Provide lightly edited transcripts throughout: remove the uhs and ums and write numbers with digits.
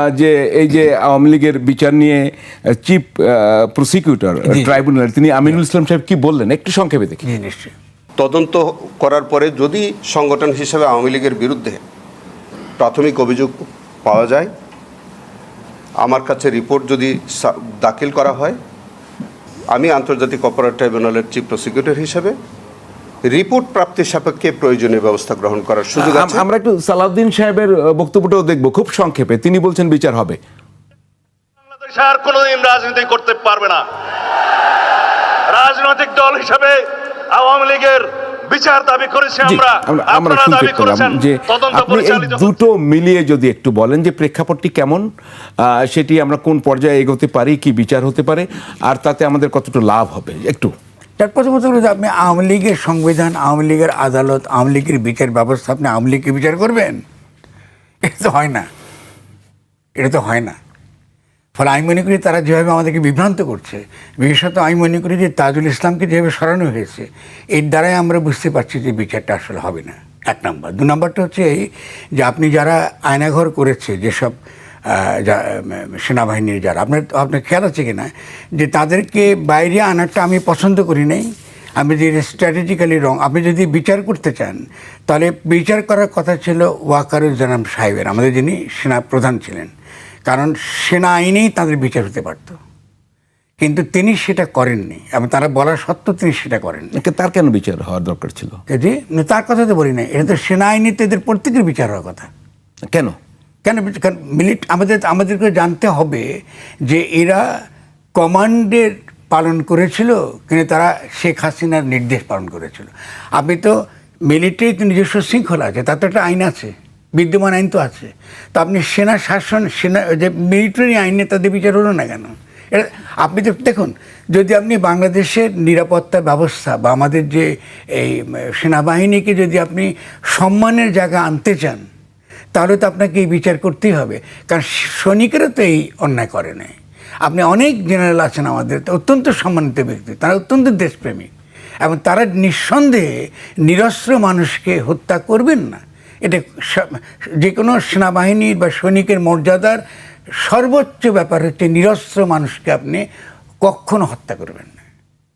যে এই যে আওয়ামী লীগের বিচার নিয়ে চিফ প্রসিকিউটর ট্রাইব্যুনাল তিনি আমিনুল ইসলাম সাহেব কি বললেন একটু সংক্ষেপে দেখি। নিশ্চয়ই তদন্ত করার পরে যদি সংগঠন হিসেবে আওয়ামী লীগের বিরুদ্ধে প্রাথমিক অভিযোগ পাওয়া যায়, আমার কাছে রিপোর্ট যদি দাখিল করা হয়, আমি আন্তর্জাতিক অপরাধ ট্রাইব্যুনালের চিফ প্রসিকিউটর হিসেবে রিপোর্ট প্রাপ্তির সাপেক্ষে প্রয়োজনীয় ব্যবস্থা গ্রহণ করার সুযোগ আছে। আমরা একটু সালাউদ্দিন সাহেবের বক্তব্যটাও দেখবো খুব সংক্ষেপে। তিনি বলছেন বিচার হবে। বাংলাদেশ আর কোনোদিন রাজনীতি করতে পারবে না। রাজনৈতিক দল হিসেবে আওয়ামী লীগের বিচার দাবি করেছি আমরা। আমরা শুনতে পেলাম যে আপনি এই দুটো মিলিয়ে যদি একটু বলেন যে প্রেক্ষাপটটি কেমন, সেটি আমরা কোন পর্যায়ে এগোতে পারি, কি বিচার হতে পারে, আর তাতে আমাদের কতটা লাভ হবে একটু। তার প্রথমত হলো যে আপনি আওয়ামী লীগের সংবিধান, আওয়ামী লীগের আদালত, আওয়ামী লীগের বিচার ব্যবস্থা আপনি আওয়ামী লীগকে বিচার করবেন? এটা তো হয় না, এটা তো হয় না। ফলে আমি মনে করি তারা যেভাবে আমাদেরকে বিভ্রান্ত করছে, বিশেষত আমি মনে করি যে তাজুল ইসলামকে যেভাবে সরানো হয়েছে, এর দ্বারাই আমরা বুঝতে পারছি যে বিচারটা আসলে হবে না, এক নম্বর। দু নম্বরটা হচ্ছে এই যে আপনি যারা আয়নাঘর করেছে, যেসব সেনাবাহিনীর যারা, আপনার খেয়াল আছে কি না যে তাদেরকে বাইরে আনারটা আমি পছন্দ করি নাই। আমি যে স্ট্র্যাটেজিক্যালি রং। আপনি যদি বিচার করতে চান তাহলে বিচার করার কথা ছিল ওয়াকারুজ্জামান সাহেবের, আমাদের যিনি সেনা প্রধান ছিলেন, কারণ সেনা আইনেই তাদের বিচার হতে পারত, কিন্তু তিনি সেটা করেননি এবং তারা বলা সত্ত্বেও তিনি সেটা করেননি। তার কেন বিচার হওয়ার দরকার ছিল? যে তার কথা তো বলি না, এটা তো সেনা আইনে তো এদের প্রত্যেকের বিচার হওয়ার কথা। কেন কেন আমাদেরকে জানতে হবে যে এরা কমান্ডের পালন করেছিল কিন্তু তারা শেখ হাসিনার নির্দেশ পালন করেছিল। আপনি তো মিলিটারিতে নিজস্ব শৃঙ্খলা আছে, তার তো একটা আইন আছে, বিদ্যমান আইন তো আছে। তো আপনি সেনা শাসন, সেনা যে মিলিটারি আইনে তাদের বিচার হলো না কেন? এটা আপনি তো দেখুন, যদি আপনি বাংলাদেশের নিরাপত্তা ব্যবস্থা বা আমাদের যে এই সেনাবাহিনীকে যদি আপনি সম্মানের জায়গা আনতে চান, তাহলে তো আপনাকে এই বিচার করতেই হবে। কারণ সৈনিকেরা তো এই অন্যায় করে নাই। আপনি অনেক জেনারেল আছেন আমাদের, অত্যন্ত সম্মানিত ব্যক্তি, তারা অত্যন্ত দেশপ্রেমিক এবং তারা নিঃসন্দেহে নিরস্ত্র মানুষকে হত্যা করবেন না। এটা যে কোনো সেনাবাহিনীর বা সৈনিকের মর্যাদার সর্বোচ্চ ব্যাপার হচ্ছে নিরস্ত্র মানুষকে আপনি কখনো হত্যা করবেন না।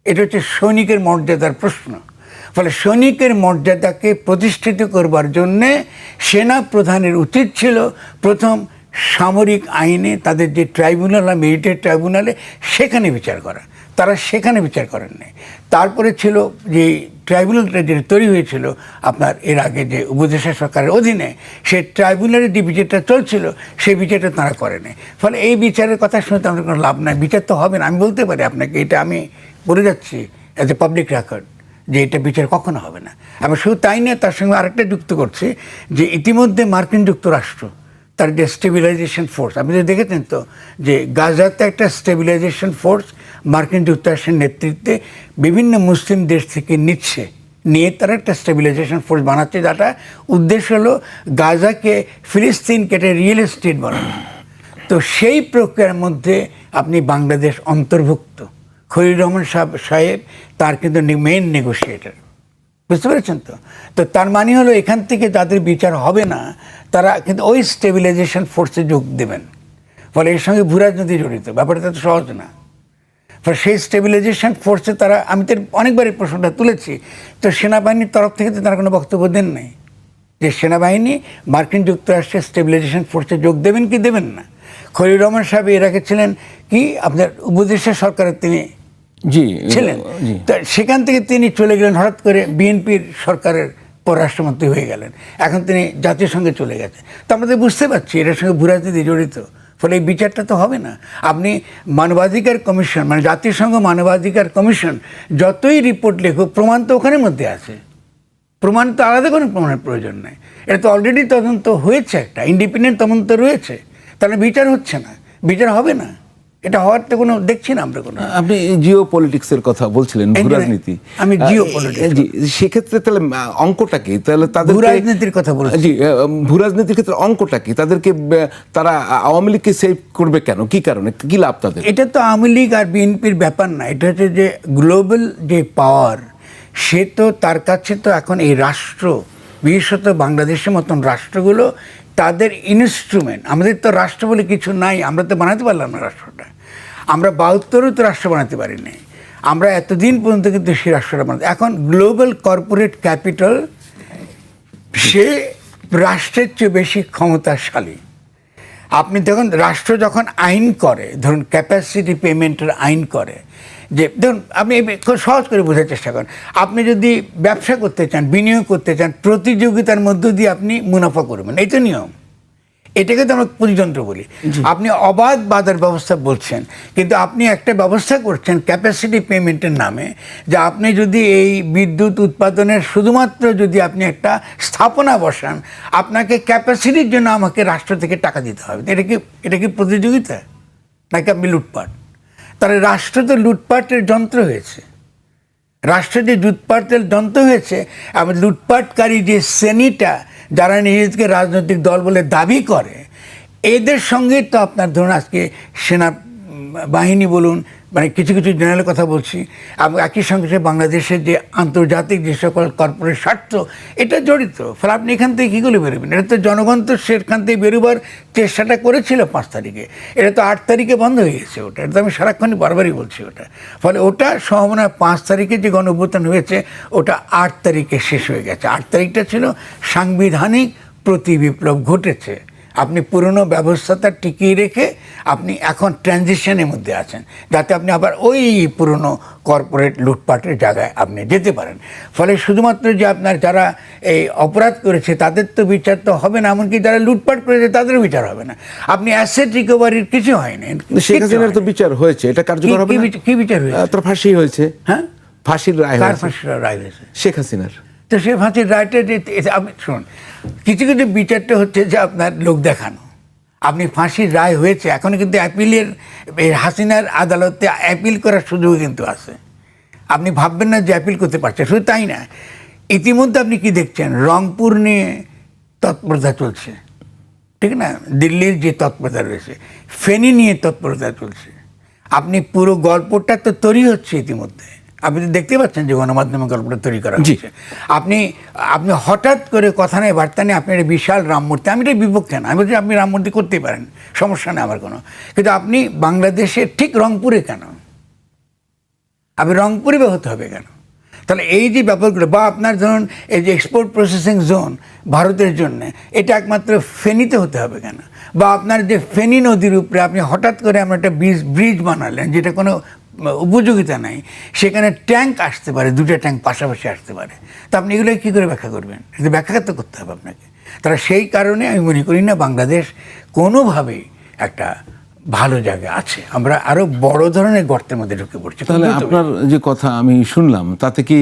এটা হচ্ছে সৈনিকের মর্যাদার প্রশ্ন। ফলে সৈনিকের মর্যাদাকে প্রতিষ্ঠিত করবার জন্যে সেনা প্রধানের উচিত ছিল প্রথম সামরিক আইনে তাদের যে ট্রাইব্যুনাল বা মিলিটারি ট্রাইব্যুনালে সেখানে বিচার করা। তারা সেখানে বিচার করেন নাই। তারপরে ছিল যে ট্রাইব্যুনালটা যেটা তৈরি হয়েছিল আপনার এর আগে যে উপদেষ্টা সরকারের অধীনে, সেই ট্রাইব্যুনালের যে বিচারটা চলছিল সেই বিচারটা তারা করে নাই। ফলে এই বিচারের কথা শুনে তো আমাদের কোনো লাভ নাই, বিচার তো হবে না। আমি বলতে পারি আপনাকে, এটা আমি বলে যাচ্ছি অ্যাজ এ পাবলিক রেকর্ড, যে এটা বিচার কখনো হবে না। এবং শুধু তাই নিয়ে তার সঙ্গে আরেকটা যুক্ত করছে যে ইতিমধ্যে মার্কিন যুক্তরাষ্ট্র তার যে স্টেবিলাইজেশন ফোর্স, আপনি যদি দেখেছেন তো যে গাজাতে একটা স্টেবিলাইজেশন ফোর্স মার্কিন যুক্তরাষ্ট্রের নেতৃত্বে বিভিন্ন মুসলিম দেশ থেকে নিয়ে তারা একটা স্টেবিলাইজেশন ফোর্স বানাচ্ছে, যেটা উদ্দেশ্য হলো গাজাকে, ফিলিস্তিনকে একটা রিয়েল এস্টেট বানানো। তো সেই প্রক্রিয়ার মধ্যে আপনি বাংলাদেশ অন্তর্ভুক্ত। খলিল রহমান সাহেব তার কিন্তু মেইন নেগোসিয়েটার, বুঝতে পেরেছেন তো? তো তার মানে হলো এখান থেকে যাদের বিচার হবে না তারা কিন্তু ওই স্টেবিলাইজেশন ফোর্সে যোগ দেবেন। ফলে এর সঙ্গে ভূরাজনীতি জড়িত, ব্যাপারটা তো সহজ না। ফলে সেই স্টেবিলাইজেশন ফোর্সে তারা, আমি তো অনেকবার এই প্রশ্নটা তুলেছি, তো সেনাবাহিনীর তরফ থেকে তো তারা কোনো বক্তব্য দেন নাই যে সেনাবাহিনী মার্কিন যুক্তরাষ্ট্রের স্টেবিলাইজেশন ফোর্সে যোগ দেবেন কি দেবেন না। খলিল রহমান সাহেব এর আগে ছিলেন কি আপনার উপদেষ্টা সরকারের তিনি ছিলেন। তো সেখান থেকে তিনি চলে গেলেন হঠাৎ করে বিএনপির সরকারের পররাষ্ট্রমন্ত্রী হয়ে গেলেন, এখন তিনি জাতিসংঘে চলে গেছেন। তো আমরা তো বুঝতে পারছি এটার সঙ্গে ভূরাজনীতি জড়িত। ফলে এই বিচারটা তো হবে না। আপনি মানবাধিকার কমিশন, মানে জাতিসংঘ মানবাধিকার কমিশন যতই রিপোর্ট লেখুক, প্রমাণ তো ওখানের মধ্যে আছে। প্রমাণ তো আলাদা কোনো প্রমাণের প্রয়োজন নেই। এটা তো অলরেডি তদন্ত হয়েছে, একটা ইন্ডিপেন্ডেন্ট তদন্ত রয়েছে, তাহলে বিচার হচ্ছে না, বিচার হবে না। এটা হওয়ার তো কোনো দেখছি না আমরা কোনো। আপনি জিও পলিটিক্সের কথা বলছিলেন, ভূরাজনীতি। আমি জিও পলিটিক্স, সেক্ষেত্রে তাহলে অঙ্কটা কি? তাহলে তাদের ভূরাজনীতির কথা বলছি। জি, ভূরাজনীতির ক্ষেত্রে অঙ্কটা কি? তাদেরকে তারা আওয়ামী লীগকে সেভ করবে কেন? কি কারণে? কি লাভ তাদের? এটা তো আওয়ামী লীগ আর বিএনপির ব্যাপার না। এটা হচ্ছে যে গ্লোবাল যে পাওয়ার, সে তো তার কাছে তো এখন এই রাষ্ট্র, বিশেষত বাংলাদেশের মতন রাষ্ট্রগুলো তাদের ইনস্ট্রুমেন্ট, আমাদের তো রাষ্ট্র বলে কিছু নাই, আমরা তো বানাতে পারলাম না রাষ্ট্রটা, আমরা 72-ও তো রাষ্ট্র বানাতে পারিনি, আমরা এতদিন পর্যন্ত কিন্তু সেই রাষ্ট্রটা বানাতে, এখন গ্লোবাল কর্পোরেট ক্যাপিটাল সে রাষ্ট্রের চেয়ে বেশি ক্ষমতাশালী। আপনি দেখুন রাষ্ট্র যখন আইন করে, ধরুন ক্যাপাসিটি পেমেন্টের আইন করে, যে ধরুন আপনি খুব সহজ করে বোঝার চেষ্টা করেন, আপনি যদি ব্যবসা করতে চান, বিনিয়োগ করতে চান, প্রতিযোগিতার মধ্য দিয়ে আপনি মুনাফা করবেন, এই তো নিয়ম। এটাকে তো আমরা প্রতিতন্ত্র বলি। আপনি অবাধ বাজার ব্যবস্থা বলছেন, কিন্তু আপনি একটা ব্যবস্থা করছেন ক্যাপাসিটি পেমেন্টের নামে, যে আপনি যদি এই বিদ্যুৎ উৎপাদনের শুধুমাত্র যদি আপনি একটা স্থাপনা বসান, আপনাকে ক্যাপাসিটির জন্য আমাকে রাষ্ট্র থেকে টাকা দিতে হবে। এটা কি প্রতিযোগিতা নাকি আপনি লুটপাট? তাহলে রাষ্ট্র তো লুটপাটের যন্ত্র হয়েছে। রাষ্ট্র যে লুটপাটের যন্ত্র হয়েছে, এবং লুটপাটকারী যে শ্রেণীটা যারা নিজেদেরকে রাজনৈতিক দল বলে দাবি করে, এদের সঙ্গে তো আপনার ধরুন আজকে সেনা বাহিনী বলুন, মানে কিছু কিছু জেনারেলের কথা বলছি, এবং একই সঙ্গে বাংলাদেশের যে আন্তর্জাতিক যে সকল কর্পোরেট স্বার্থ, এটা জড়িত। ফলে আপনি এখান থেকে কী করে বেরোবেন? এটা তো জনগণ তো সেখান থেকে বেরোবার চেষ্টাটা করেছিল 5 তারিখে, এটা তো 8 তারিখে বন্ধ হয়ে গেছে। এটা তো আমি সারাক্ষণই বারবারই বলছি ওটা। ফলে ওটা সম্ভাবনা 5 তারিখে যে গণ অভ্যুত্থান হয়েছে, ওটা 8 তারিখে শেষ হয়ে গেছে। 8 তারিখটা ছিল সাংবিধানিক প্রতিবিপ্লব ঘটেছে। আপনি পুরনো ব্যবস্থাটা টিকিয়ে রেখে আপনি এখন ট্রানজিশনের মধ্যে আছেন, যাতে আপনি আবার ওই পুরনো কর্পোরেট লুটপাটের জায়গায় আপনি যেতে পারেন। ফলে শুধুমাত্র যে আপনার যারা এই অপরাধ করেছে তাদের তো বিচার তো হবে না, এমনকি যারা লুটপাট করেছে তাদেরও বিচার হবে না। আপনি অ্যাসেট রিকভারির কিছু হয়নি। শেখ হাসিনার তো বিচার হয়েছে, এটা কার্যকর হবে না? কি বিচার হয়েছে? তার ফাঁসি হয়েছে। হ্যাঁ, ফাঁসির রায় কার হয়েছে? ফাঁসির রায় হয়েছে? শেখ হাসিনার। তো সে ফাঁসির রায়টা আপনি শুনুন, কিছু কিছু বিচারটা হচ্ছে যে আপনার লোক দেখানো। আপনি ফাঁসির রায় হয়েছে, এখন কিন্তু অ্যাপিলের, হাসিনার আদালতে অ্যাপিল করার সুযোগ কিন্তু আছে। আপনি ভাববেন না যে অ্যাপিল করতে পারছে। শুধু তাই না, ইতিমধ্যে আপনি কি দেখছেন, রংপুর নিয়ে তৎপরতা চলছে, ঠিক না? দিল্লির যে তৎপরতা রয়েছে, ফেনী নিয়ে তৎপরতা চলছে। আপনি পুরো গল্পটা তো তৈরি হচ্ছে ইতিমধ্যে, আপনি তো দেখতে পাচ্ছেন যে গণমাধ্যমে গল্পটা তৈরি করা হচ্ছে। আপনি হঠাৎ করে কথা নেই বার্তা নেই, আপনি একটা বিশাল রাম মূর্তি, আমি এটার বিপক্ষে না, আমি বলছি আপনি রাম মূর্তি করতেই পারেন, সমস্যা নেই আমার কোনো। কিন্তু আপনি বাংলাদেশে ঠিক রংপুরে কেন? আপনি রংপুরে হতে হবে কেন? তাহলে এই যে ব্যাপারগুলো, বা আপনার ধরুন এই যে এক্সপোর্ট প্রসেসিং জোন ভারতের জন্য, এটা একমাত্র ফেনীতে হতে হবে কেন? বা আপনার যে ফেনী নদীর উপরে আপনি হঠাৎ করে আমরা একটা ব্রিজ বানালেন যেটা কোনো উপযোগিতা নাই, সেখানে ট্যাঙ্ক আসতে পারে, 2টা ট্যাঙ্ক পাশাপাশি আসতে পারে, তা আপনি এগুলো কী করে ব্যাখ্যা করবেন? এটা ব্যাখ্যা তো করতে হবে আপনাকে। তারা সেই কারণে আমি মনে করি না বাংলাদেশ কোনোভাবেই একটা ভালো জায়গা আছে, আমরা আরো বড় ধরনের গর্তের মধ্যে ঢুকে পড়ছি। তাহলে আপনার যে কথা আমি শুনলাম, তাতে কি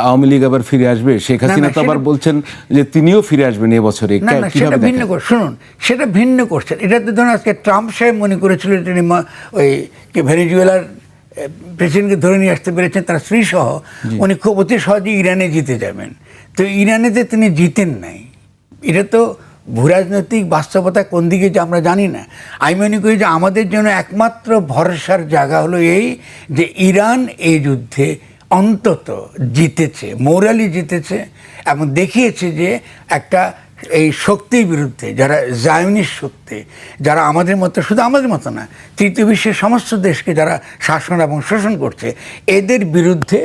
আওয়ামী লীগ আবার ফিরে আসবে? শেখ হাসিনা তো আবার বলছেন যে তিনিও ফিরে আসবেন এবছরে। না, সেটা ভিন্ন শুনুন, সেটা ভিন্ন করছেন। এটা তো ধরুন আজকে ট্রাম্প সাহেব মনে করেছিল তিনি ওই ভেনেজুয়েলার প্রেসিডেন্টকে ধরে নিয়ে আসতে পেরেছেন, তার স্ত্রী সহ, উনি খুব অতি সহজে ইরানে জিতে যাবেন। তো ইরানেতে তিনি জিতেন নাই। এটা তো ভূরাজনৈতিক বাস্তবতা কোন দিকে যে আমরা জানি না। আমি মনে করি যে আমাদের জন্য একমাত্র ভরসার জায়গা হলো এই, যে ইরান এই যুদ্ধে অন্তত জিতেছে, মোরালি জিতেছে, এবং দেখিয়েছে যে একটা এই শক্তির বিরুদ্ধে, যারা জায়নিস্ট শক্তি, যারা আমাদের মতো, শুধু আমাদের মতো না, তৃতীয় বিশ্বের সমস্ত দেশকে যারা শাসন এবং শোষণ করছে, এদের বিরুদ্ধে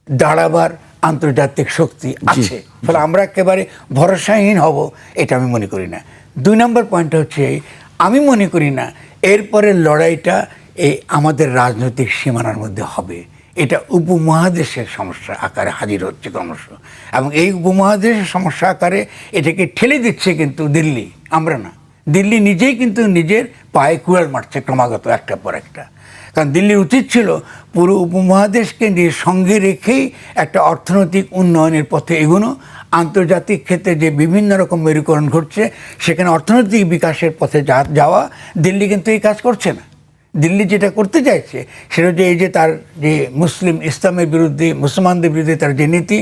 দাঁড়াবার আন্তর্জাতিক শক্তি আছে। ফলে আমরা একেবারে ভরসাহীন হব এটা আমি মনে করি না। 2 নম্বর পয়েন্টটা হচ্ছে, আমি মনে করি না এরপরের লড়াইটা এই আমাদের রাজনৈতিক সীমানার মধ্যে হবে। এটা উপমহাদেশের সমস্যা আকারে হাজির হচ্ছে ক্রমশ, এবং এই উপমহাদেশের সমস্যা আকারে এটাকে ঠেলে দিচ্ছে কিন্তু দিল্লি, আমরা না। দিল্লি নিজেই কিন্তু নিজের পায়ে কুড়াল মারছে ক্রমাগত একটার পর একটা। কারণ দিল্লির উচিত ছিল পুরো উপমহাদেশকে নিজের সঙ্গে রেখেই একটা অর্থনৈতিক উন্নয়নের পথে এগোনো। আন্তর্জাতিক ক্ষেত্রে যে বিভিন্ন রকম মেরুকরণ ঘটছে, সেখানে অর্থনৈতিক বিকাশের পথে যাওয়া, দিল্লি কিন্তু এই কাজ করছে না। দিল্লি যেটা করতে চাইছে সেটা হচ্ছে এই যে তার যে মুসলিম ইসলামের বিরুদ্ধে, মুসলমানদের বিরুদ্ধে তার যে নীতি,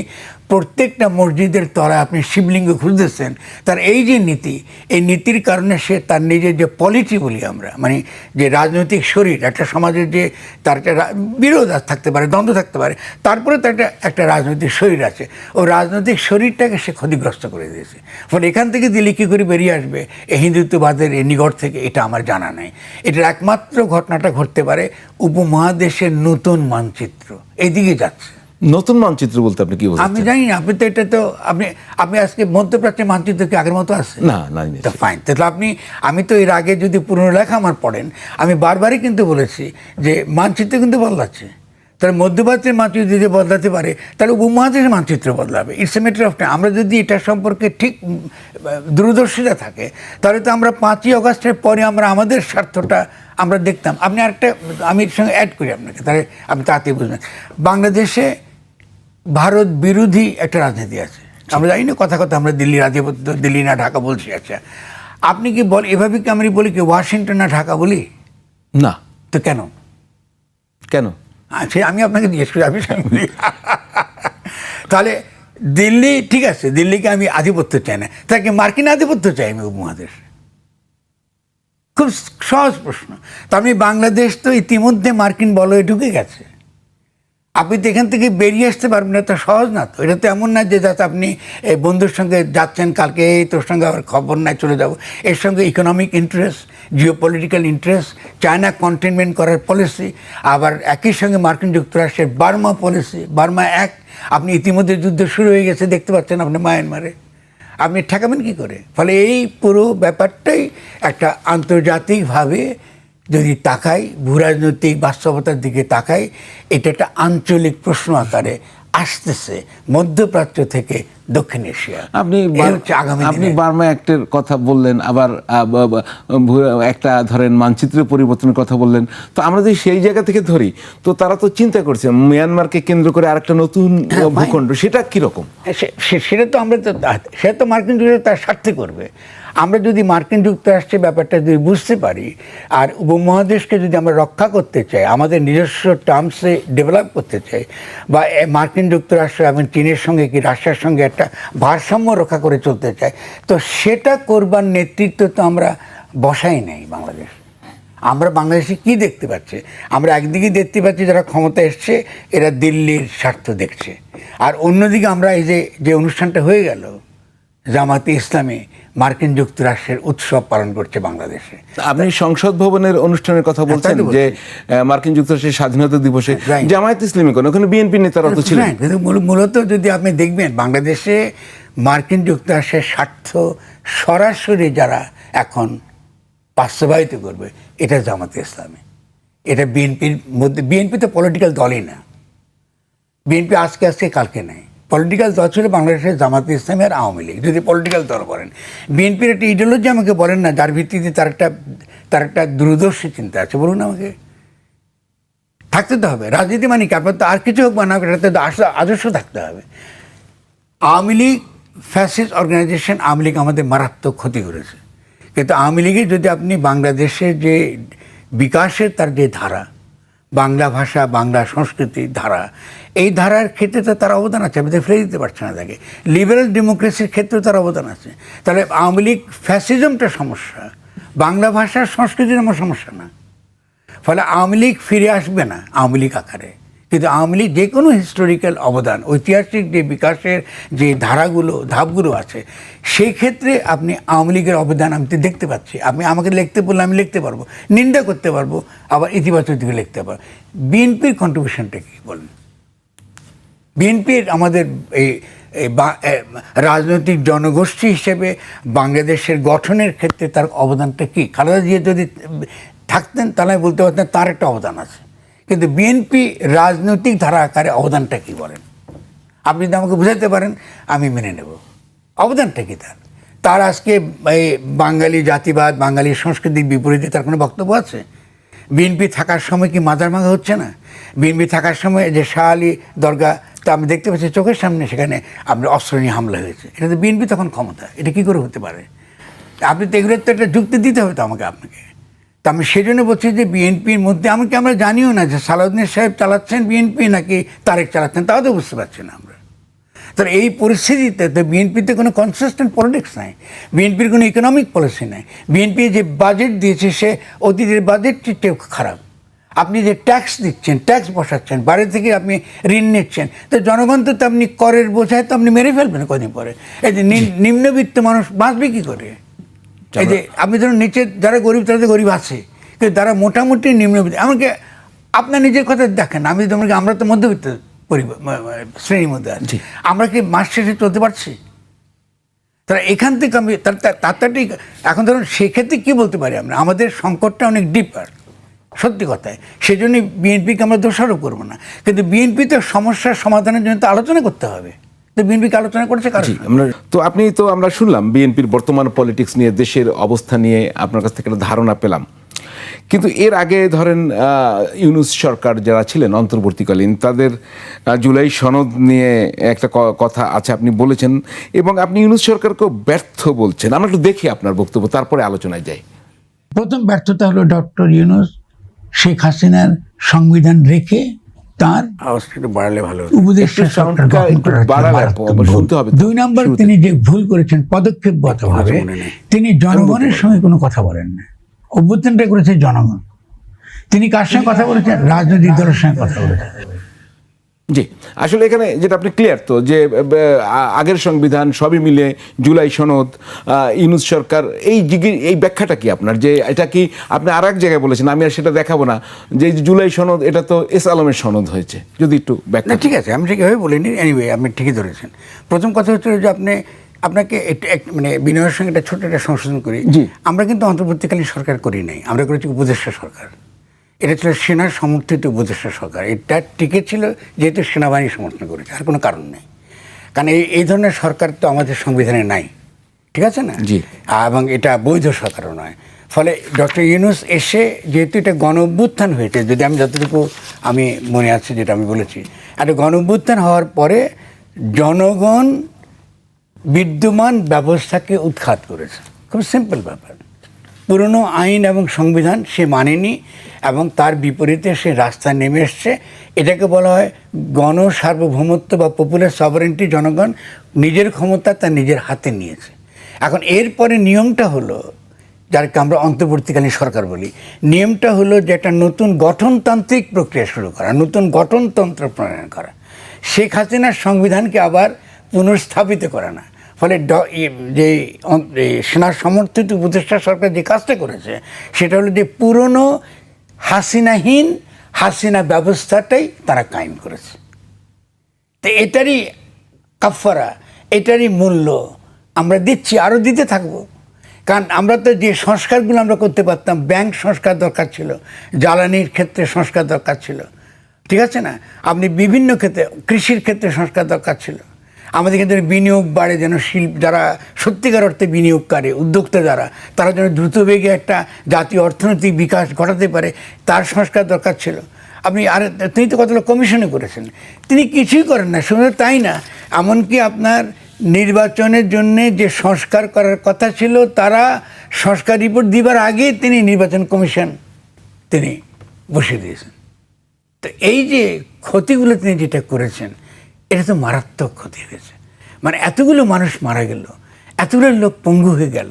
প্রত্যেকটা মসজিদের তলায় আপনি শিবলিঙ্গ খুঁজতেছেন, তার এই যে নীতি, এই নীতির কারণে সে তার নিজের যে পলিটি বলি আমরা, মানে যে রাজনৈতিক শরীর, একটা সমাজের যে তার একটা বিরোধ থাকতে পারে, দ্বন্দ্ব থাকতে পারে, তারপরে তার একটা রাজনৈতিক শরীর আছে, ও রাজনৈতিক শরীরটাকে সে ক্ষতিগ্রস্ত করে দিয়েছে। ফলে এখান থেকে দিল্লি কী করে বেরিয়ে আসবে এই হিন্দুত্ববাদের এই নিগড় থেকে, এটা আমার জানা নাই। এটার একমাত্র ঘটনাটা ঘটতে পারে উপমহাদেশের নতুন মানচিত্র এইদিকে যাচ্ছে। নতুন মানচিত্র বলতে আপনি কি বলছেন? আমি জানি না, আপনি তো এটা তো আপনি আজকে মধ্যপ্রাচ্যের মানচিত্র কি আগের মতো আছে? না না, তো ফাইন, তাহলে আমি তো এর আগে যদি পুরনো লেখা আমার পড়েন, আমি বারবারই কিন্তু বলেছি যে মানচিত্র কিন্তু বদলাচ্ছে। তাহলে মধ্যপ্রাচ্যের মানচিত্র যদি বদলাতে পারে, তাহলে উপমহাদেশের মানচিত্র বদলাবে। It's a matter of time. আমরা যদি এটা সম্পর্কে ঠিক দূরদর্শিতা থাকে, তাহলে তো আমরা 5ই অগাস্টের পরে আমরা আমাদের স্বার্থটা আমরা দেখতাম। আপনি আরেকটা, আমি এর সঙ্গে অ্যাড করি আপনাকে, তাহলে আপনি তাড়াতাড়ি বুঝবেন। বাংলাদেশে ভারত বিরোধী একটা রাজনীতি আছে। আমরা জানি না, কথা কথা আমরা দিল্লির আধিপত্য, দিল্লি না ঢাকা বলছি। আচ্ছা, আপনি কি এভাবে কি আমরা বলি কি ওয়াশিংটন না ঢাকা বলি? না। তো কেন? কেন? আচ্ছা, আমি আপনাকে জিজ্ঞেস করি, আপনি বলি। তাহলে দিল্লি, ঠিক আছে, দিল্লিকে আমি আধিপত্য চাই না, তাকে মার্কিন আধিপত্য চাই আমি উপমহাদেশ? খুব সহজ প্রশ্ন। তার মানে বাংলাদেশ তো ইতিমধ্যে মার্কিন বলয়ে ঢুকে গেছে। আপনি তো এখান থেকে বেরিয়ে আসতে পারবেন না, তো সহজ না তো। এটা তো এমন না যে যাতে আপনি এই বন্ধুর সঙ্গে যাচ্ছেন, কালকে এই তোর সঙ্গে আবার খবর নাই চলে যাব। এর সঙ্গে economic interest, Jio political interest, China containment করার পলিসি, আবার একই সঙ্গে মার্কিন যুক্তরাষ্ট্রের বার্মা পলিসি, বার্মা অ্যাক্ট। আপনি ইতিমধ্যে যুদ্ধ শুরু হয়ে গেছে, দেখতে পাচ্ছেন আপনি মায়ানমারে। আপনি ঠেকাবেন কী করে? ফলে এই পুরো ব্যাপারটাই একটা আন্তর্জাতিকভাবে যদি তাকাই, ভূরাজনৈতিক বাস্তবতার দিকে তাকাই, এটা একটা আঞ্চলিক প্রশ্ন আকারে আসতেছে মধ্যপ্রাচ্য থেকে দক্ষিণ এশিয়া। আপনি বার্মা অ্যাক্টের কথা বললেন, আবার একটা ধরেন মানচিত্রের পরিবর্তনের কথা বললেন। তো আমরা যদি সেই জায়গা থেকে ধরি, তো তারা তো চিন্তা করছে মিয়ানমারকে কেন্দ্র করে আরেকটা নতুন ভূখণ্ড, সেটা কিরকম? সেটা তো আমরা তো, সেটা তো মার্কিন যুক্তরাষ্ট্র তার স্বার্থে করবে। আমরা যদি মার্কিন যুক্তরাষ্ট্রের ব্যাপারটা যদি বুঝতে পারি, আর উপমহাদেশকে যদি আমরা রক্ষা করতে চাই, আমাদের নিজস্ব টার্মসে ডেভেলপ করতে চাই, বা মার্কিন যুক্তরাষ্ট্র এবং চীনের সঙ্গে কি রাশিয়ার সঙ্গে একটা ভারসাম্য রক্ষা করে চলতে চাই, তো সেটা করবার নেতৃত্ব তো আমরা বসাই নাই বাংলাদেশ। আমরা বাংলাদেশে কি দেখতে পাচ্ছি? আমরা একদিকে দেখতে পাচ্ছি যারা ক্ষমতা এসছে এরা দিল্লির স্বার্থ দেখছে, আর অন্যদিকে আমরা এই যে অনুষ্ঠানটা হয়ে গেল, জামাতে ইসলামী মার্কিন যুক্তরাষ্ট্রের উৎসব পালন করছে বাংলাদেশে। আপনি সংসদ ভবনের অনুষ্ঠানের কথা বলছেন, যে মার্কিন যুক্তরাষ্ট্রের স্বাধীনতা দিবসে জামায়াত ইসলামী কোন, ওখানে বিএনপি নেতারা তো ছিলেন। কিন্তু মূলত যদি আপনি দেখবেন, বাংলাদেশে মার্কিন যুক্তরাষ্ট্রের স্বার্থ সরাসরি যারা এখন বাস্তবায়িত করবে, এটা জামাতে ইসলামী, এটা বিএনপির মধ্যে। বিএনপি তো পলিটিক্যাল দলই না। বিএনপি আজকে কালকে নেই। পলিটিক্যাল দল ছিল বাংলাদেশের জামাতে ইসলামী আর আওয়ামী লীগ, যদি পলিটিক্যাল দল বলেন। বিএনপির একটা ইডিওলজি আমাকে বলেন না, যার ভিত্তিতে তার একটা দূরদর্শী চিন্তা আছে, বলুন আমাকে। থাকতে তো হবে রাজনীতি, মানে কি আপনার তো আর কিছু হোক বা না, এটাতে আদর্শ থাকতে হবে। আওয়ামী লীগ ফ্যাসিস্ট অর্গানাইজেশন, আওয়ামী লীগ আমাদের মারাত্মক ক্ষতি করেছে। কিন্তু আওয়ামী লীগের যদি আপনি বাংলাদেশের যে বিকাশের তার যে ধারা, বাংলা ভাষা, বাংলা সংস্কৃতির ধারা, এই ধারার ক্ষেত্রে তো তার অবদান আছে, আমি তো ফেলে দিতে পারছি না তাকে। লিবারেল ডেমোক্রেসির ক্ষেত্রেও তার অবদান আছে। তাহলে আওয়ামী লীগ ফ্যাসিজমটা সমস্যা, বাংলা ভাষার সংস্কৃতির আমার সমস্যা না। ফলে আওয়ামী লীগ ফিরে আসবে না আওয়ামী লীগ আকারে, কিন্তু আওয়ামী লীগ যে কোনো হিস্টোরিক্যাল অবদান, ঐতিহাসিক যে বিকাশের যে ধাপগুলো আছে, সেই ক্ষেত্রে আপনি আওয়ামী লীগের অবদান আমি তো দেখতে পাচ্ছি। আপনি আমাকে লিখতে বললে আমি লিখতে পারবো, নিন্দা করতে পারবো, আবার ইতিবাচক দিকে লিখতে পারবো। বিএনপির কন্ট্রিবিউশনটা কী বলেন? বিএনপির আমাদের এই রাজনৈতিক জনগোষ্ঠী হিসেবে বাংলাদেশের গঠনের ক্ষেত্রে তার অবদানটা কী? খালেদা জিয়া যদি থাকতেন তাহলে বলতে পারতেন তার একটা অবদান আছে, কিন্তু বিএনপি রাজনৈতিক ধারা আকারে অবদানটা কী বলেন? আপনি যদি আমাকে বুঝাতে পারেন আমি মেনে নেব। অবদানটা কী তার আজকে এই বাঙালি জাতিবাদ, বাঙালি সংস্কৃতির বিপরীতে তার কোনো বক্তব্য আছে? বিএনপি থাকার সময় কি মাজার ভাঙা হচ্ছে না? বিএনপি থাকার সময় যে শাহ আলী দরগা, তা আমি দেখতে পাচ্ছি চোখের সামনে, সেখানে আপনার অস্ত্র নিয়ে হামলা হয়েছে। এটা তো বিএনপি তখন ক্ষমতা, এটা কী করে হতে পারে? আপনি তো এগুলোর তো একটা যুক্তি দিতে হবে তো আপনাকে। তা আমি সেজন্য বলছি যে বিএনপির মধ্যে আমরা জানিও না যে সালাউদ্দিন সাহেব চালাচ্ছেন বিএনপি নাকি তারেক চালাচ্ছেন, তাও তো বুঝতে পারছি না আমরা। তাহলে এই পরিস্থিতিতে তো বিএনপিতে কোনো কনসিস্টেন্ট পলিটিক্স নাই, বিএনপির কোনো ইকোনমিক পলিসি নাই। বিএনপি যে বাজেট দিয়েছে সে অতীতের বাজেটটির চেয়ে খারাপ। আপনি যে ট্যাক্স দিচ্ছেন, ট্যাক্স বসাচ্ছেন, বাইরে থেকে আপনি ঋণ নিচ্ছেন, তো জনগণ তো আপনি করের বোঝায় তো আপনি মেরে ফেলবেন কদিন পরে। এই যে নিম্নবিত্ত মানুষ বাঁচবে কী করে? এই যে আপনি ধরুন নিচে যারা গরিব তারা তো গরিব আছে, কিন্তু যারা মোটামুটি নিম্নবিত্ত, আমাকে আপনার নিজের কথা দেখেন, আমি তোমাকে, আমরা তো মধ্যবিত্ত শ্রেণীর মধ্যে আছি, আমরা কি মাস শেষে চলতে পারছি? তারা এখান থেকে আমি তাড়াতাড়ি এখন ধরুন সেক্ষেত্রে কী বলতে পারি আমরা, আমাদের সংকটটা অনেক ডিপার, সত্যি কথায়। সেই জন্যই বিএনপিকে আমরা দোষারোপ করবো না, কিন্তু বিএনপি তো সমস্যার সমাধানের জন্য তো আলোচনা করতে হবে। তো বিএনপিকে আলোচনা করেছে কারণ তো আপনি তো আমরা শুনলাম বিএনপির বর্তমান পলিটিক্স নিয়ে, দেশের অবস্থা নিয়ে আপনার কাছ থেকে একটা ধারণা পেলাম। কিন্তু এর আগে ধরেন ইউনূস সরকার যারা ছিলেন অন্তর্বর্তীকালীন, তাদের জুলাই সনদ নিয়ে একটা কথা আছে আপনি বলেছেন, এবং আপনি ইউনূস সরকারকেও ব্যর্থ বলছেন। আমরা একটু দেখি আপনার বক্তব্য, তারপরে আলোচনায় যাই। প্রথম ব্যর্থতা হলো ডক্টর ইউনূস শেখ হাসিনার সংবিধান রেখে তার আওয়াজটা একটু বাড়ালে ভালো হতো। উপদেষ্টা সরকার গঠন করার শুনতে হবে। 2 নম্বর, তিনি যে ভুল করেছেন পদক্ষেপগতভাবে, তিনি জনগণের সঙ্গে কোনো কথা বলেন না। অভ্যুত্থানটা করেছে জনগণ। তিনি কার সঙ্গে কথা বলেছেন? রাজনৈতিক দলের সঙ্গে কথা বলেছেন। জি, আসলে এখানে যেটা আপনি ক্লিয়ার তো যে আগের সংবিধান সবই মিলে জুলাই সনদ, ইউনূস সরকার, এই ব্যাখ্যাটা কি আপনার? যে এটা কি আপনি আর এক জায়গায় বলেছেন, আমি আর সেটা দেখাবো না, যে জুলাই সনদ এটা তো এস আলমের সনদ হয়েছে, যদি একটু ব্যাখ্যা। ঠিক আছে, আমি ঠিকভাবে বলিনি। এনিওয়ে আপনি ঠিকই ধরেছেন। প্রথম কথা হচ্ছে যে আপনাকে মানে বিনয়ের সঙ্গে একটা ছোট একটা সংশোধন করি। আমরা কিন্তু অন্তর্বর্তীকালীন সরকার করি নাই, আমরা করেছি উপদেষ্টা সরকার। এটা ছিল সেনার সমর্থিত উপদেষ্টা সরকার। এটা টিকে ছিল যেহেতু সেনাবাহিনী সমর্থন করেছে, আর কোনো কারণ নেই। কারণ এই ধরনের সরকার তো আমাদের সংবিধানে নাই, ঠিক আছে না? এবং এটা বৈধ সরকারও নয়। ফলে ডক্টর ইউনূস এসে, যেহেতু এটা গণ অভ্যুত্থান হয়েছে, যদি আমি যতটুকু আমি মনে আছে যেটা আমি বলেছি, একটা গণ অভ্যুত্থান হওয়ার পরে জনগণ বিদ্যমান ব্যবস্থাকে উৎখাত করেছে। খুব সিম্পল ব্যাপার। পুরনো আইন এবং সংবিধান সে মানেনি এবং তার বিপরীতে সে রাস্তায় নেমে এসছে। এটাকে বলা হয় গণ সার্বভৌমত্ব বা পপুলার সভারেন্টি। জনগণ নিজের ক্ষমতা তার নিজের হাতে নিয়েছে। এখন এরপরে নিয়মটা হলো, যাকে আমরা অন্তর্বর্তীকালীন সরকার বলি, নিয়মটা হলো যে একটা নতুন গঠনতান্ত্রিক প্রক্রিয়া শুরু করা, নতুন গঠনতন্ত্র প্রণয়ন করা, শেখ হাসিনার সংবিধানকে আবার পুনর্স্থাপিত করা না। ফলে যে সেনার সমর্থিত উপদেষ্টা সরকার যে কাজটা করেছে সেটা হলো যে পুরনো হাসিনাহীন হাসিনা ব্যবস্থাটাই তারা কায়েম করেছে। তো এটারই কাফারা, এটারই মূল্য আমরা দিচ্ছি, আরও দিতে থাকবো। কারণ আমরা তো যে সংস্কারগুলো আমরা করতে পারতাম, ব্যাংক সংস্কার দরকার ছিল, জ্বালানির ক্ষেত্রে সংস্কার দরকার ছিল, ঠিক আছে না? আপনি বিভিন্ন ক্ষেত্রে, কৃষির ক্ষেত্রে সংস্কার দরকার ছিল। আমাদের ক্ষেত্রে বিনিয়োগ বাড়ে, যেন যারা সত্যিকার অর্থে বিনিয়োগকারী উদ্যোক্তা যারা, তারা যেন দ্রুত বেগে একটা জাতীয় অর্থনৈতিক বিকাশ ঘটাতে পারে, তার সংস্কার দরকার ছিল। তিনি তো কতগুলো কমিশনে করেছেন, তিনি কিছুই করেন না। শুধু তাই না, এমনকি আপনার নির্বাচনের জন্যে যে সংস্কার করার কথা ছিল, তারা সংস্কার রিপোর্ট দিবার আগেই তিনি নির্বাচন কমিশন তিনি বসিয়ে দিয়েছেন। তো এই যে ক্ষতিগুলো তিনি যেটা করেছেন, এটা তো মারাত্মক ক্ষতি হয়েছে। মানে এতগুলো মানুষ মারা গেল, এতগুলো লোক পঙ্গু হয়ে গেল,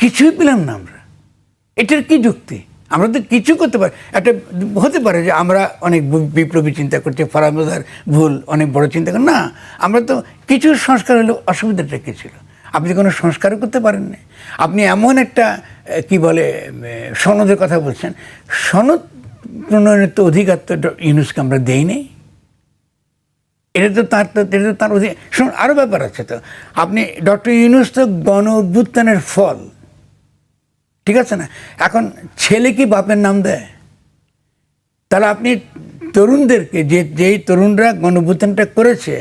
কিছুই পেলাম না আমরা। এটার কি যুক্তি? আমরা তো কিছু করতে পারি। একটা হতে পারে যে আমরা অনেক বিপ্লবী চিন্তা করছি, ফারামদার ভুল অনেক বড় চিন্তা করি না, আমরা তো কিছু সংস্কার হলেও অসুবিধাটা কী ছিল? আপনি কোনো সংস্কারও করতে পারেন না। আপনি এমন একটা কি বলে সনদের কথা বলছেন, সনদ প্রণয়নের তো অধিকার তো ইউনূসকে আমরা দেই নেই। এটা তো তার অধিকার। শুনুন, আরও ব্যাপার আছে তো। আপনি ডক্টর ইউনূস তো গণ অভ্যুত্থানের ফল, ঠিক আছে না? এখন ছেলে কি বাপের নাম দেয়? তাহলে আপনি তরুণদেরকে, যেই তরুণরা গণ অভ্যুত্থানটা করেছে,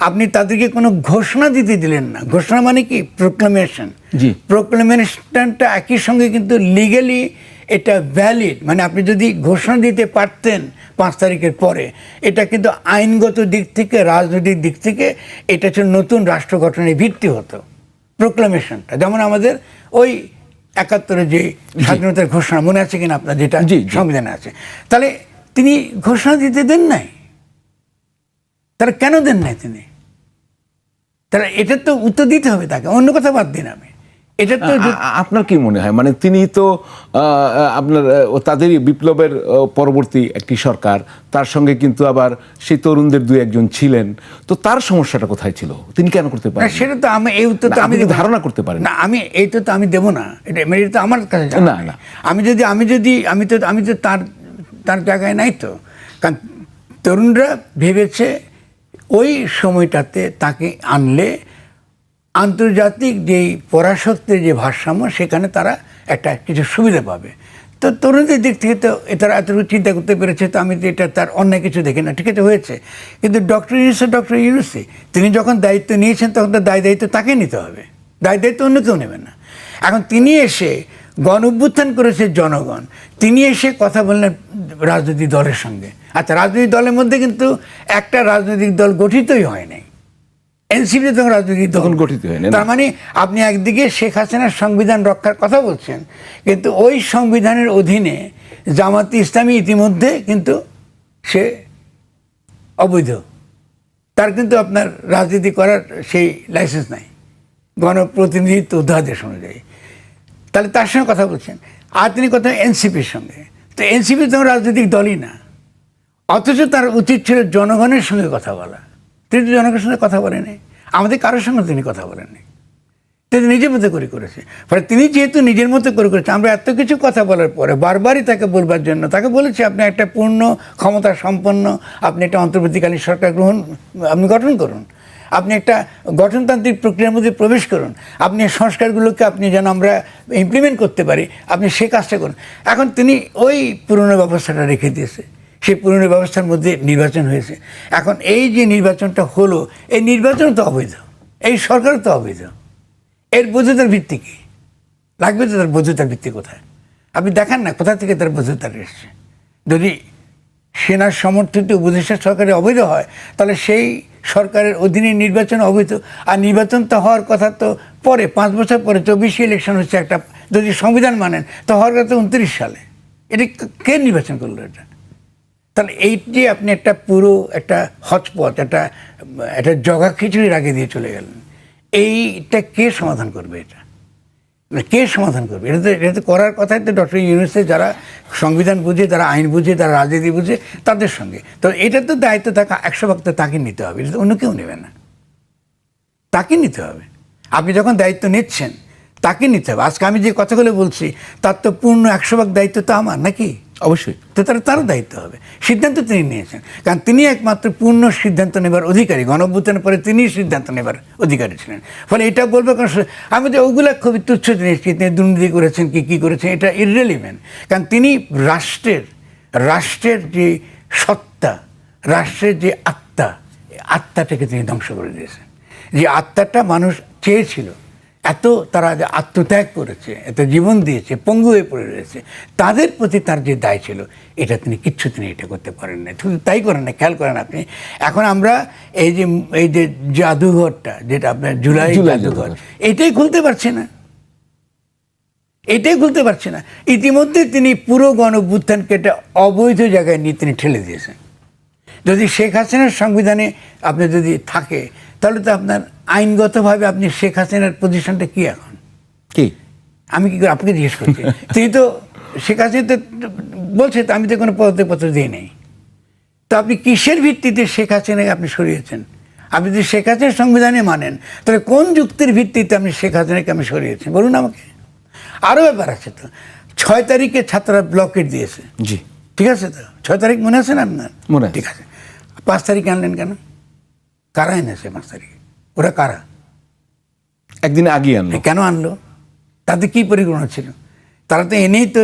আপনি তাদেরকে কোনো ঘোষণা দিতে দিলেন না। ঘোষণা মানে কি? প্রোক্লামেশন। প্রোক্লামেশনটা একই সঙ্গে কিন্তু লিগ্যালি এটা ভ্যালিড। মানে আপনি যদি ঘোষণা দিতে পারতেন 5 তারিখের পরে, এটা কিন্তু আইনগত দিক থেকে, রাজনৈতিক দিক থেকে এটা ছিল নতুন রাষ্ট্র গঠনের ভিত্তি হতো প্রোক্লামেশনটা। যেমন আমাদের ওই 71-এ যে স্বাধীনতার ঘোষণা মনে আছে কিনা আপনার, যেটা সংবিধানে আছে। তাহলে তিনি ঘোষণা দিতে দেন নাই। তারা কেন দেন নাই? তিনি তাহলে এটার তো উত্তর দিতে হবে তাকে, অন্য কথা বাদ দিন। আমি এটা তো আপনার কি মনে হয়, মানে তিনি তো আপনার তাদেরই বিপ্লবের পরবর্তী একটি সরকার, তার সঙ্গে কিন্তু আবার সেই তরুণদের দুই একজন ছিলেন, তো তার সমস্যাটা কোথায় ছিল, তিনি কেন করতে না, পারেন? সেটা তো আমি এই উত্তর তো আমি আপনি ধারণা করতে পারেন না, আমি এই তো আমি দেবো না, এটা মানে এটা তো আমার কাছে জানা না, নেই। না। আমি তো তার জায়গায় নাই তো। কারণ তরুণরা ভেবেছে ওই সময়টাতে তাকে আনলে আন্তর্জাতিক যেই পরাশক্তির যে ভারসাম্য, সেখানে তারা একটা কিছু সুবিধা পাবে। তো তরুণদের দিক থেকে তো তারা এতটুকু চিন্তা করতে পেরেছে, তো আমি তো এটা তার অন্যায় কিছু দেখি না, ঠিক আছে, হয়েছে। কিন্তু ডক্টর ইউনূসই তিনি যখন দায়িত্ব নিয়েছেন, তখন তো দায়িত্ব তাকে নিতে হবে, দায়িত্ব অন্য কেউ নেবে না। এখন তিনি এসে গণ অভ্যুত্থান করেছে জনগণ, তিনি এসে কথা বললেন রাজনৈতিক দলের সঙ্গে। আচ্ছা, রাজনৈতিক দলের মধ্যে কিন্তু একটা রাজনৈতিক দল গঠিতই হয় নাই, এনসিপি তখন রাজনৈতিক দল তখন গঠিত হয়নি। তার মানে আপনি একদিকে শেখ হাসিনার সংবিধান রক্ষার কথা বলছেন, কিন্তু ওই সংবিধানের অধীনে জামাতে ইসলামী ইতিমধ্যে কিন্তু সে অবৈধ, তার কিন্তু আপনার রাজনীতি করার সেই লাইসেন্স নাই গণপ্রতিনিধিত্ব অধ্যাদেশ অনুযায়ী। তাহলে তার সঙ্গে কথা বলছেন, আর তিনি কথা এনসিপির সঙ্গে। তো এনসিপি তখন রাজনৈতিক দলই না, অথচ তার উচিত ছিল জনগণের সঙ্গে কথা বলা। তিনি তো জনগণের সঙ্গে কথা বলেনি, আমাদের কারোর সঙ্গে তিনি কথা বলেননি, তিনি নিজের মতো করে করেছে। ফলে তিনি যেহেতু নিজের মতো করে করেছে, আমরা এত কিছু কথা বলার পরে বারবারই তাকে বলবার জন্য তাকে বলেছি, আপনি একটা পূর্ণ ক্ষমতা সম্পন্ন, আপনি একটা অন্তর্বর্তীকালীন সরকার আপনি গঠন করুন, আপনি একটা গঠনতান্ত্রিক প্রক্রিয়ার মধ্যে প্রবেশ করুন, আপনি সংস্কারগুলোকে আপনি যেন আমরা ইমপ্লিমেন্ট করতে পারি, আপনি সে কাজটা করুন। এখন তিনি ওই পুরনো ব্যবস্থাটা রেখে দিয়েছে, সেই পুরনো ব্যবস্থার মধ্যে নির্বাচন হয়েছে। এখন এই যে নির্বাচনটা হলো, এই নির্বাচন তো অবৈধ, এই সরকার তো অবৈধ। এর বৈধতার ভিত্তি কী লাগবে? তো তার বৈধতার ভিত্তি কোথায়? আপনি দেখান না কোথা থেকে তার বৈধতা এসছে। যদি সেনার সমর্থিত উপদেষ্টা সরকারে অবৈধ হয়, তাহলে সেই সরকারের অধীনে নির্বাচন অবৈধ। আর নির্বাচন তো হওয়ার কথা তো পরে, 5 বছর পরে 24 ইলেকশন হচ্ছে একটা, যদি সংবিধান মানেন তো হওয়ার কথা 29 সালে। এটা কে নির্বাচন করলো এটা? তাহলে এই যে আপনি একটা পুরো একটা হচপচ, একটা জগা খিচুড়ি রাগে দিয়ে চলে গেলেন, এইটা কে সমাধান করবে? এটা কে সমাধান করবে? এটা তো করার কথাই তো ডক্টর ইউনূসের, যারা সংবিধান বুঝে, যারা আইন বুঝে, যারা রাজনীতি বুঝে, তাদের সঙ্গে। তো এটা তো দায়িত্ব তাকে 100% তাকে নিতে হবে, এটা তো অন্য কেউ নেবে না, তাকে নিতে হবে। আপনি যখন দায়িত্ব নিচ্ছেন তাকে নিতে হবে। আজকে আমি যে কথাগুলো বলছি তার তো পূর্ণ 100% দায়িত্ব তো আমার, নাকি? অবশ্যই। তো তারও দায়িত্ব হবে। সিদ্ধান্ত তিনি নিয়েছেন, কারণ তিনি একমাত্র পূর্ণ সিদ্ধান্ত নেবার অধিকারী। গণঅভ্যুত্থানের পরে তিনি সিদ্ধান্ত নেবার অধিকারী ছিলেন। ফলে এটা বলবো, কারণ আমি তো ওগুলো খুবই তুচ্ছ জিনিস, তিনি দুর্নীতি করেছেন কি করেছেন, এটা ইররেলিভেন্ট। কারণ তিনি রাষ্ট্রের যে সত্তা, রাষ্ট্রের যে আত্মাটাকে তিনি ধ্বংস করে দিয়েছেন। যে আত্মাটা মানুষ চেয়েছিল, এত তারা যে আত্মত্যাগ করেছে, এত জীবন দিয়েছে, পঙ্গু হয়ে পড়ে রয়েছে, তাদের প্রতি তার যে দায় ছিল, এটা তিনি এটা করতে পারেন না। শুধু তাই করেন না, খেয়াল করেন আপনি, এখন আমরা এই যে জাদুঘরটা, যেটা আপনার জুলাই জাদুঘর, এটাই খুলতে পারছি না। ইতিমধ্যে তিনি পুরো গণঅভ্যুত্থানকে একটা অবৈধ জায়গায় নিয়ে তিনি ঠেলে দিয়েছেন। যদি শেখ হাসিনার সংবিধানে আপনি যদি থাকে, তাহলে তো আপনার আইনগতভাবে আপনি শেখ হাসিনার পজিশনটা কি এখন? কি আমি কি করে আপনাকে জিজ্ঞেস করছি? তিনি তো শেখ হাসিনা তো বলছে, তো আমি তো কোনো পদত্যাগপত্র দিই নেই। তো আপনি কিসের ভিত্তিতে শেখ হাসিনাকে আপনি সরিয়েছেন? আপনি যদি শেখ হাসিনার সংবিধানে মানেন, তাহলে কোন যুক্তির ভিত্তিতে আপনি শেখ হাসিনাকে আমি সরিয়েছেন বলুন আমাকে। আরও ব্যাপার আছে তো, 6 তারিখে ছাত্ররা ব্লকেট দিয়েছে, জি, ঠিক আছে, তো 6 তারিখ মনে আছে না আপনার? মনে আছে। ঠিক আছে, 5 তারিখে আনলেন কেন? কারা এনেছে 5 তারিখে? ওরা কারা? একদিন আগে আনলো কেন আনলো? তাতে কি পরিকল্পনা ছিল? তারা তো এনেই তো